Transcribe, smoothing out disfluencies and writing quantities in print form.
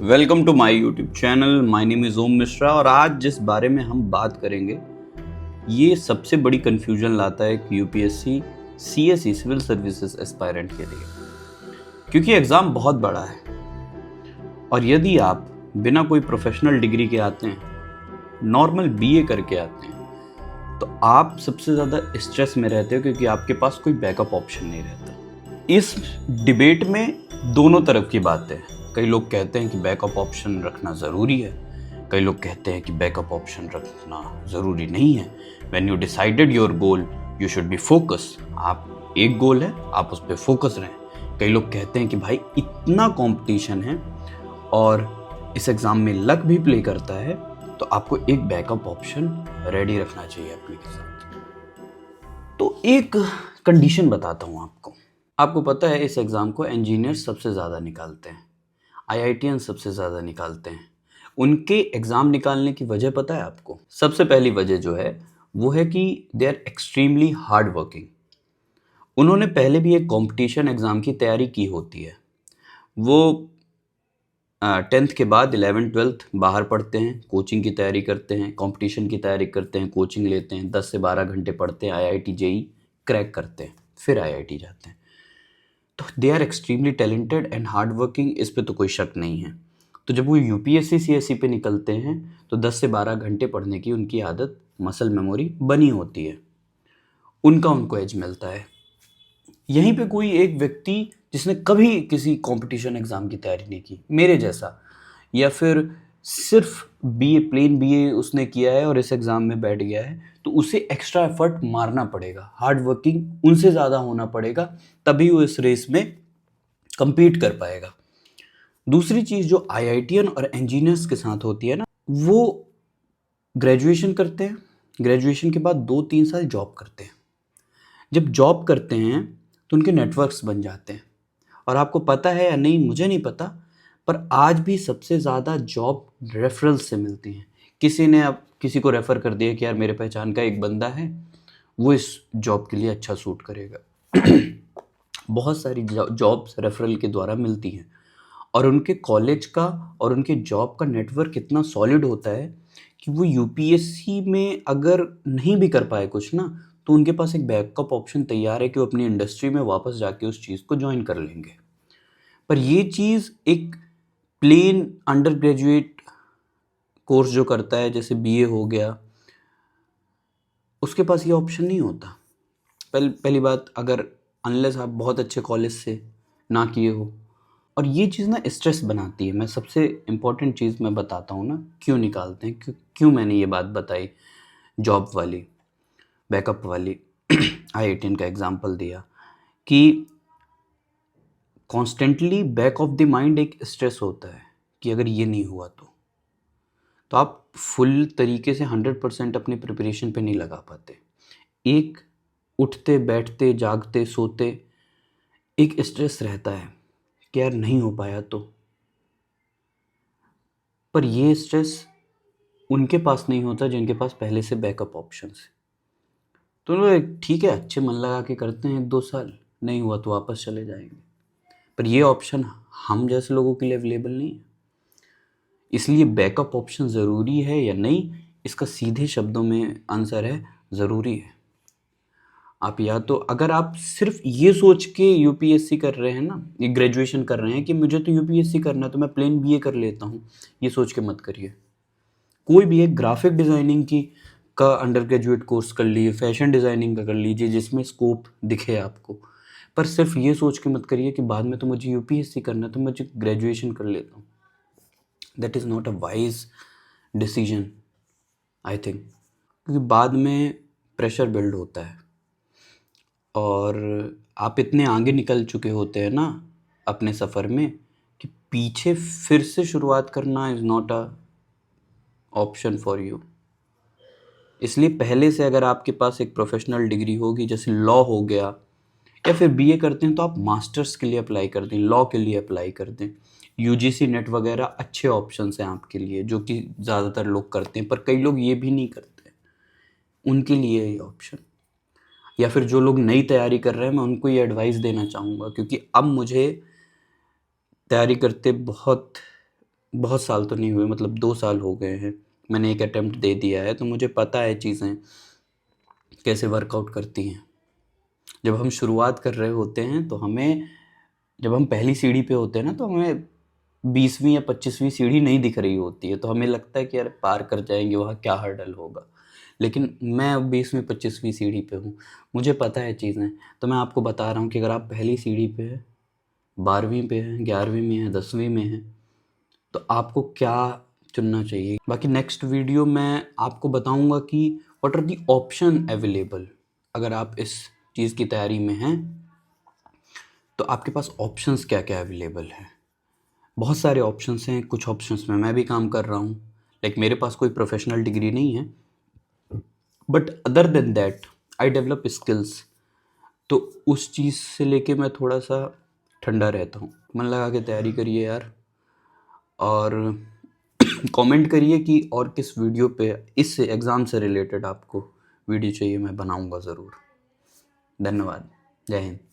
Welcome to my YouTube channel. My name is Om Mishra और आज जिस बारे में हम बात करेंगे ये सबसे बड़ी कन्फ्यूजन लाता है कि UPSC CSE civil services aspirant के लिए, क्योंकि एग्ज़ाम बहुत बड़ा है और यदि आप बिना कोई प्रोफेशनल डिग्री के आते हैं, नॉर्मल बीए करके आते हैं, तो आप सबसे ज़्यादा स्ट्रेस में रहते हो क्योंकि आपके पास कोई बैकअप ऑप्शन नहीं रहता। इस डिबेट में दोनों तरफ की बातें हैं। कई लोग कहते हैं कि बैकअप ऑप्शन रखना ज़रूरी है, कई लोग कहते हैं कि बैकअप ऑप्शन रखना ज़रूरी नहीं है। When you decided your goal you should be focus. आप एक गोल है, आप उस पर फोकस रहें। कई लोग कहते हैं कि भाई इतना कंपटीशन है और इस एग्ज़ाम में लक भी प्ले करता है, तो आपको एक बैकअप ऑप्शन रेडी रखना चाहिए अपने के साथ। तो एक कंडीशन बताता हूँ आपको पता है इस एग्ज़ाम को इंजीनियर सबसे ज़्यादा निकालते हैं, आईआईटीएन सबसे ज़्यादा निकालते हैं। उनके एग्ज़ाम निकालने की वजह पता है आपको? सबसे पहली वजह जो है वो है कि they are extremely hard working. उन्होंने पहले भी एक कंपटीशन एग्ज़ाम की तैयारी की होती है। वो 10th के बाद 11th-12th बाहर पढ़ते हैं, कोचिंग की तैयारी करते हैं, कंपटीशन की तैयारी करते हैं, कोचिंग लेते हैं, 10 से 12 घंटे पढ़ते हैं, आईआईटी जेई क्रैक करते हैं, फिर आईआईटी जाते हैं। तो they are extremely talented and hard working, इस पे तो कोई शक नहीं है। तो जब वो यूपीएससी सीएसई पे निकलते हैं तो 10 से 12 घंटे पढ़ने की उनकी आदत, मसल मेमोरी बनी होती है, उनको एज मिलता है। यहीं पे कोई एक व्यक्ति जिसने कभी किसी कंपटीशन एग्ज़ाम की तैयारी नहीं की, मेरे जैसा, या फिर सिर्फ बीए प्लेन बीए उसने किया है और इस एग्ज़ाम में बैठ गया है, तो उसे एक्स्ट्रा एफर्ट मारना पड़ेगा, हार्ड वर्किंग उनसे ज़्यादा होना पड़ेगा, तभी वो इस रेस में compete कर पाएगा। दूसरी चीज़ जो आईआईटीएन और इंजीनियर्स के साथ होती है ना, वो ग्रेजुएशन करते हैं, ग्रेजुएशन के बाद 2-3 साल जॉब करते हैं। जब जॉब करते हैं तो उनके नेटवर्क्स बन जाते हैं, और आपको पता है या नहीं मुझे नहीं पता, पर आज भी सबसे ज़्यादा जॉब रेफरल से मिलती हैं। किसी ने अब किसी को रेफ़र कर दिया कि यार मेरे पहचान का एक बंदा है, वो इस जॉब के लिए अच्छा सूट करेगा। बहुत सारी जॉब्स रेफरल के द्वारा मिलती हैं, और उनके कॉलेज का और उनके जॉब का नेटवर्क इतना सॉलिड होता है कि वो यूपीएससी में अगर नहीं भी कर पाए कुछ ना, तो उनके पास एक बैकअप ऑप्शन तैयार है कि वो अपनी इंडस्ट्री में वापस जाके उस चीज़ को ज्वाइन कर लेंगे। पर ये चीज़ एक प्लेन अंडर ग्रेजुएट कोर्स जो करता है, जैसे बीए हो गया, उसके पास ये ऑप्शन नहीं होता। पहली बात, अगर अनलेस आप बहुत अच्छे कॉलेज से ना किए हो, और ये चीज़ ना स्ट्रेस बनाती है। मैं सबसे इम्पॉर्टेंट चीज़ मैं बताता हूँ ना, क्यों निकालते हैं, क्यों मैंने ये बात बताई, जॉब वाली, बैकअप वाली, आईआईटीएन का एग्जांपल दिया कि constantly back of the mind एक स्ट्रेस होता है कि अगर ये नहीं हुआ तो आप फुल तरीके से 100% अपनी प्रिपरेशन पे नहीं लगा पाते। एक उठते बैठते जागते सोते एक स्ट्रेस रहता है कि यार नहीं हो पाया तो। पर ये स्ट्रेस उनके पास नहीं होता जिनके पास पहले से बैकअप ऑप्शंस है। तो लोग ठीक है, अच्छे मन लगा के करते हैं 1-2 साल, नहीं हुआ तो वापस चले जाएंगे। पर ये ऑप्शन हम जैसे लोगों के लिए अवेलेबल नहीं है। इसलिए बैकअप ऑप्शन ज़रूरी है या नहीं, इसका सीधे शब्दों में आंसर है ज़रूरी है। आप या तो, अगर आप सिर्फ ये सोच के यूपीएससी कर रहे हैं ना, ये ग्रेजुएशन कर रहे हैं कि मुझे तो यूपीएससी करना है तो मैं प्लेन बीए कर लेता हूँ, ये सोच के मत करिए। कोई भी एक ग्राफिक डिज़ाइनिंग की का अंडर ग्रेजुएट कोर्स कर लीजिए, फैशन डिज़ाइनिंग का कर लीजिए जिसमें स्कोप दिखे आपको। पर सिर्फ ये सोच के मत करिए कि बाद में तो मुझे यूपीएससी करना है तो मुझे ग्रेजुएशन कर लेता हूँ। That is not a wise decision I think, क्योंकि बाद में प्रेशर बिल्ड होता है और आप इतने आगे निकल चुके होते हैं ना अपने सफ़र में कि पीछे फिर से शुरुआत करना is not a option for you. इसलिए पहले से अगर आपके पास एक प्रोफेशनल डिग्री होगी, जैसे लॉ हो गया, या फिर बीए करते हैं तो आप मास्टर्स के लिए अप्लाई कर दें, लॉ के लिए अप्लाई कर दें। यूजीसी नेट वगैरह अच्छे ऑप्शंस हैं आपके लिए, जो कि ज़्यादातर लोग करते हैं, पर कई लोग ये भी नहीं करते, उनके लिए ये ऑप्शन। या फिर जो लोग नई तैयारी कर रहे हैं, मैं उनको ये एडवाइस देना चाहूँगा, क्योंकि अब मुझे तैयारी करते बहुत बहुत साल तो नहीं हुए, मतलब 2 साल हो गए हैं मैंने एक अटेम्प्ट दे दिया है, तो मुझे पता है चीज़ें कैसे वर्कआउट करती हैं। जब हम शुरुआत कर रहे होते हैं तो हमें, जब हम पहली सीढ़ी पे होते हैं ना, तो हमें 20वीं या 25वीं सीढ़ी नहीं दिख रही होती है, तो हमें लगता है कि यार पार कर जाएंगे, वहाँ क्या हर्डल होगा। लेकिन मैं अब 20वीं 25वीं सीढ़ी पे हूँ, मुझे पता है चीज़ें। तो मैं आपको बता रहा हूँ कि अगर आप पहली सीढ़ी पे हैं, 12वीं पे हैं, 11वीं में हैं, 10वीं में हैं, तो आपको क्या चुनना चाहिए। बाकी नेक्स्ट वीडियो में आपको बताऊंगा कि what are the option available. अगर आप इस चीज़ की तैयारी में हैं तो आपके पास ऑप्शंस क्या क्या अवेलेबल हैं। बहुत सारे ऑप्शंस हैं, कुछ ऑप्शंस में मैं भी काम कर रहा हूँ। लाइक मेरे पास कोई प्रोफेशनल डिग्री नहीं है, but other than that I develop skills. तो उस चीज़ से लेके मैं थोड़ा सा ठंडा रहता हूँ। मन लगा के तैयारी करिए यार, और कमेंट करिए कि और किस वीडियो पे इस एग्ज़ाम से रिलेटेड आपको वीडियो चाहिए, मैं बनाऊंगा ज़रूर। धन्यवाद। जय हिंद।